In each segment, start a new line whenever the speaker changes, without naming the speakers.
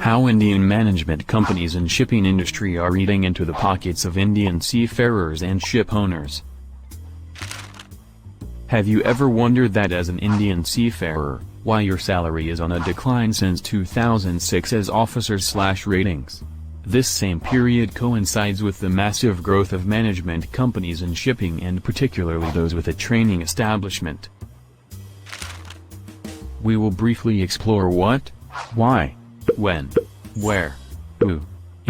How Indian management companies and shipping industry are eating into the pockets of Indian seafarers and ship owners. Have you ever wondered that as an Indian seafarer, why your salary is on a decline since 2006 as officers/ratings? This same period coincides with the massive growth of management companies in shipping and particularly those with a training establishment. We will briefly explore what, why, when, where, who,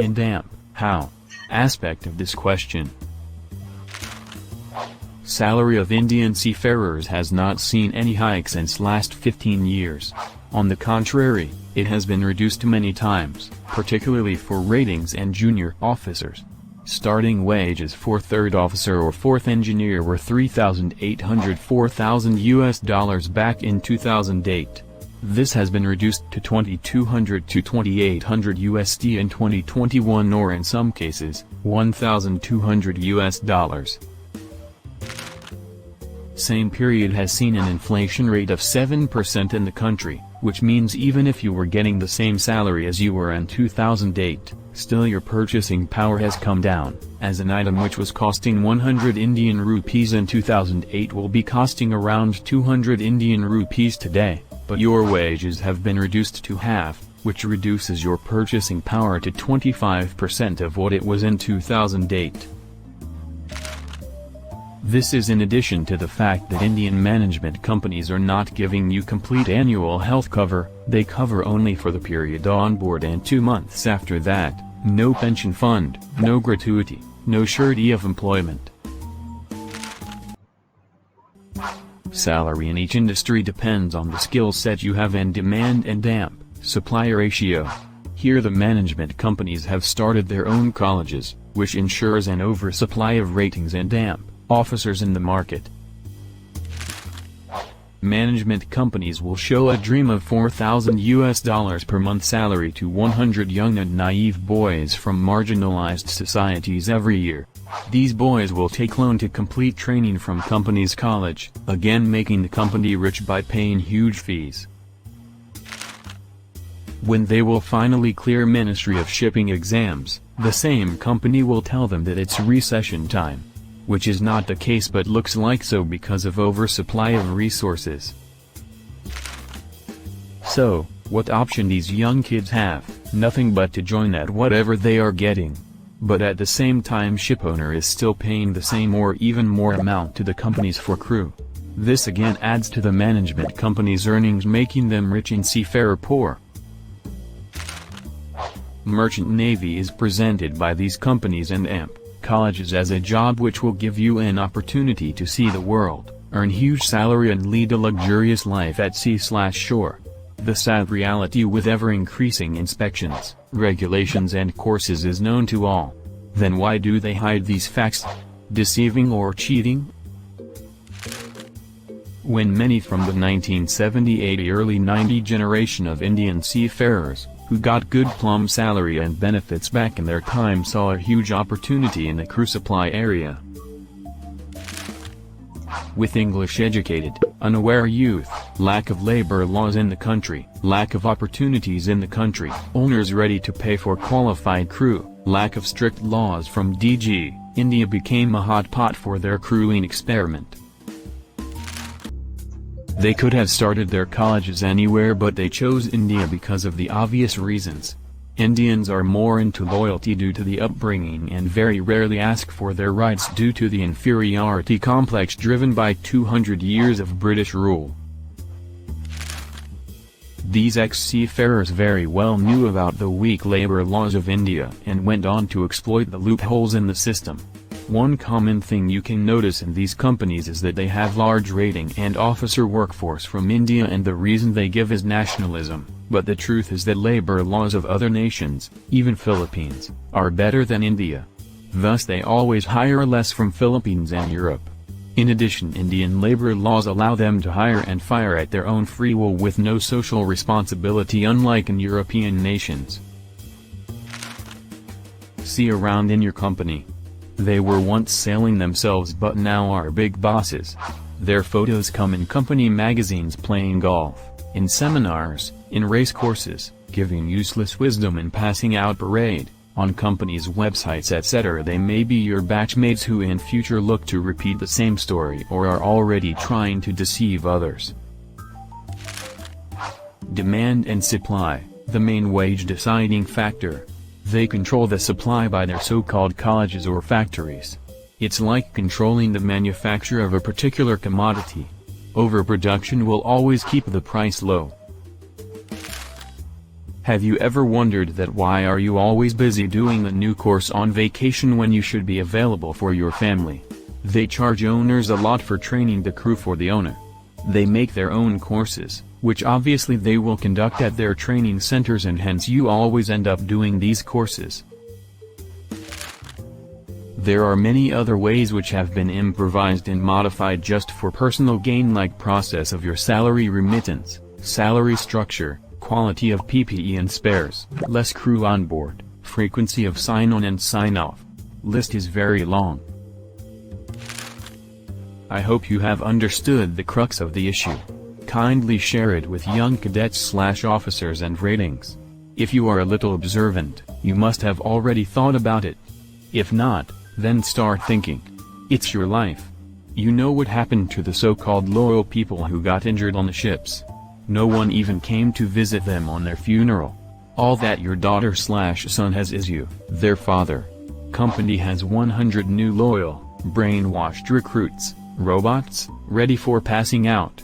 and how aspect of this question. Salary of Indian seafarers has not seen any hike since last 15 years. On the contrary, it has been reduced many times, particularly for ratings and junior officers. Starting wages for third officer or fourth engineer were $3,800–$4,000 back in 2008. This has been reduced to $2,200 to $2,800 in 2021, or in some cases, $1,200. Same period has seen an inflation rate of 7% in the country, which means even if you were getting the same salary as you were in 2008, still your purchasing power has come down, as an item which was costing 100 Indian rupees in 2008 will be costing around 200 Indian rupees today, but your wages have been reduced to half, which reduces your purchasing power to 25% of what it was in 2008. This is in addition to the fact that Indian management companies are not giving you complete annual health cover, they cover only for the period on board and 2 months after that, no pension fund, no gratuity, no surety of employment. Salary in each industry depends on the skill set you have and demand and supply ratio. Here the management companies have started their own colleges, which ensures an oversupply of ratings and officers in the market. Management companies will show a dream of $4,000 per month salary to 100 young and naive boys from marginalized societies every year. These boys will take loan to complete training from company's college, again making the company rich by paying huge fees. When they will finally clear Ministry of Shipping exams, the same company will tell them that it's recession time. Which is not the case but looks like so because of oversupply of resources. So, what option these young kids have? Nothing but to join at whatever they are getting. But at the same time shipowner is still paying the same or even more amount to the companies for crew. This again adds to the management company's earnings, making them rich and seafarer poor. Merchant Navy is presented by these companies and colleges as a job which will give you an opportunity to see the world, earn huge salary and lead a luxurious life at sea/shore. The sad reality with ever-increasing inspections, regulations and courses is known to all. Then why do they hide these facts? Deceiving or cheating? When many from the 1970-80 early 90 generation of Indian seafarers, who got good plum salary and benefits back in their time, saw a huge opportunity in the crew supply area. With English-educated, unaware youth, lack of labor laws in the country, lack of opportunities in the country, owners ready to pay for qualified crew, lack of strict laws from DG, India became a hot pot for their crewing experiment. They could have started their colleges anywhere but they chose India because of the obvious reasons. Indians are more into loyalty due to the upbringing and very rarely ask for their rights due to the inferiority complex driven by 200 years of British rule. These ex-seafarers very well knew about the weak labor laws of India and went on to exploit the loopholes in the system. One common thing you can notice in these companies is that they have large rating and officer workforce from India, and the reason they give is nationalism, but the truth is that labor laws of other nations, even Philippines, are better than India. Thus they always hire less from Philippines and Europe. In addition, Indian labor laws allow them to hire and fire at their own free will with no social responsibility, unlike in European nations. See around in your company. They were once sailing themselves but now are big bosses. Their photos come in company magazines playing golf, in seminars, in race courses, giving useless wisdom and passing out parade, on companies' websites etc. They may be your batchmates who in future look to repeat the same story or are already trying to deceive others. Demand and supply, the main wage deciding factor. They control the supply by their so-called colleges or factories. It's like controlling the manufacture of a particular commodity. Overproduction will always keep the price low. Have you ever wondered that why are you always busy doing the new course on vacation when you should be available for your family? They charge owners a lot for training the crew for the owner. They make their own courses, which obviously they will conduct at their training centers, and hence you always end up doing these courses. There are many other ways which have been improvised and modified just for personal gain, like process of your salary remittance, salary structure, quality of PPE and spares, less crew on board, frequency of sign-on and sign-off. List is very long. I hope you have understood the crux of the issue. Kindly share it with young cadets/officers and ratings. If you are a little observant, you must have already thought about it. If not, then start thinking. It's your life. You know what happened to the so-called loyal people who got injured on the ships. No one even came to visit them on their funeral. All that your daughter/son has is you, their father. Company has 100 new loyal, brainwashed recruits, robots, ready for passing out.